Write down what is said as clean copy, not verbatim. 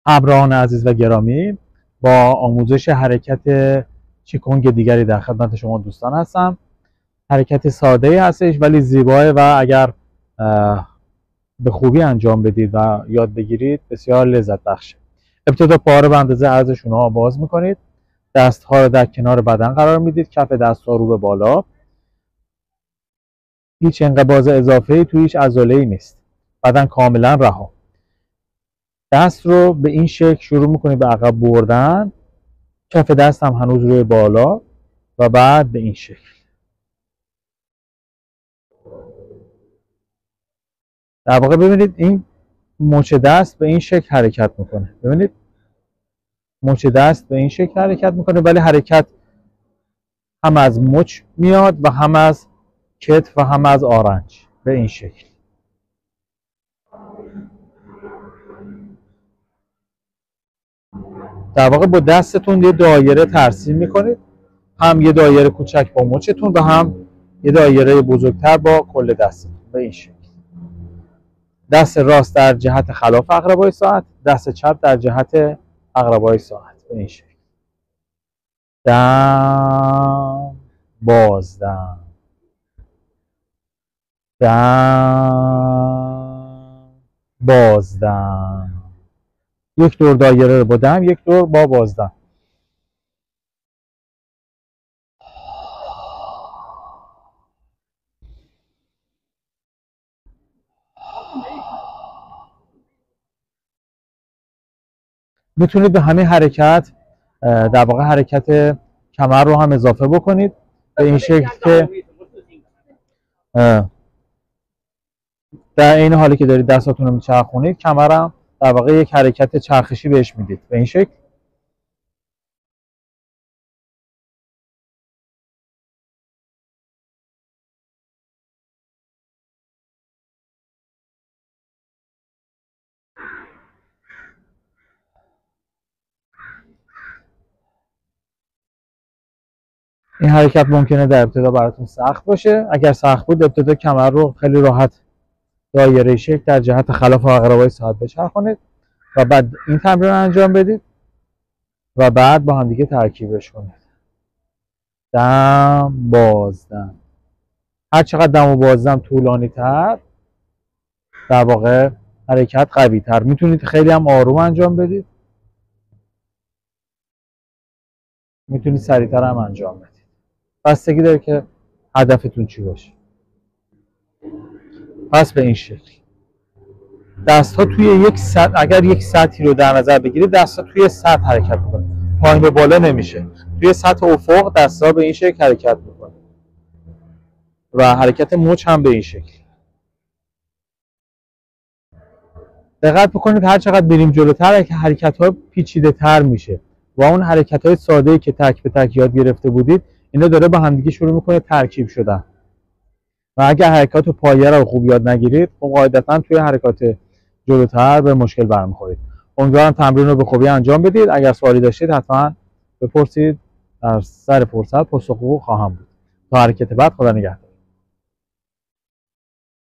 همراهان عزیز و گرامی، با آموزش حرکت چیکونگ دیگری در خدمت شما دوستان هستم. حرکت ساده‌ای هستش ولی زیباه و اگر به خوبی انجام بدید و یاد بگیرید بسیار لذت بخشه. ابتدا پاها رو به اندازه عرض شونه باز میکنید، دستها رو در کنار بدن قرار میدید، کف دستها رو به بالا، هیچ انقباض اضافه‌ای توی هیچ عضله‌ای نیست، بدن کاملا رها. دست رو به این شکل شروع میکنید به عقب بردن، کف دست هم هنوز روی بالا و بعد به این شکل. در واقع ببینید این مچ دست به این شکل حرکت میکنه. ببینید مچ دست به این شکل حرکت میکنه، ولی حرکت هم از مچ میاد و هم از کتف و هم از آرنج به این شکل. در واقع با دستتون یه دایره ترسیم میکنید، هم یه دایره کوچک با مچتون و هم یه دایره بزرگتر با کل دستتون به این شکل. دست راست در جهت خلاف عقربای ساعت، دست چپ در جهت عقربای ساعت به این شکل. دم، بازدم، دم، بازدم. یک دور دایره رو با دم، یک دور با بازدم. میتونید به همین حرکت در واقع حرکت کمر رو هم اضافه بکنید به این شکل که در این حالی که دارید دستاتون رو میچرخونید کمرم در واقع یک حرکت چرخشی بهش میدید به این شکل. این حرکت ممکنه در ابتدا براتون سخت باشه. اگر سخت بود ابتدا کمر رو خیلی راحت دایره شکل در جهت خلاف عقربای ساعت بچرخونید و بعد این تمرین رو انجام بدید و بعد با هم دیگه ترکیبش کنید. دم، بازدم. هر چقدر دم و بازدم طولانی تر در واقع حرکت قوی تر. میتونید خیلی هم آروم انجام بدید، میتونید سریعتر هم انجام بدید، بستگی داره که هدفتون چی باشه. پس به این شکل دست ها توی یک سطح، اگر یک سطحی رو در نظر بگیرید دست ها توی سطح حرکت میکنه، پایین به بالا نمیشه. توی سطح افق دست ها به این شکل حرکت میکنه و حرکت مچ هم به این شکل. دقت بکنید هر چقدر بریم جلوتر حرکت ها پیچیده تر میشه و اون حرکت های ساده‌ای که تک به تک یاد گرفته بودید اینا داره با همدیگه شروع میکنه ترکیب شدن و اگر حرکات پایه رو خوب یاد نگیرید قاعدتاً توی حرکات جلوتر به مشکل برمیخورید. امیدوارم تمرین رو به خوبی انجام بدید. اگر سوالی داشتید حتما بپرسید، در سر فرصت پاسخگو خواهم بود. تا حرکت بعد، خدا نگهدار.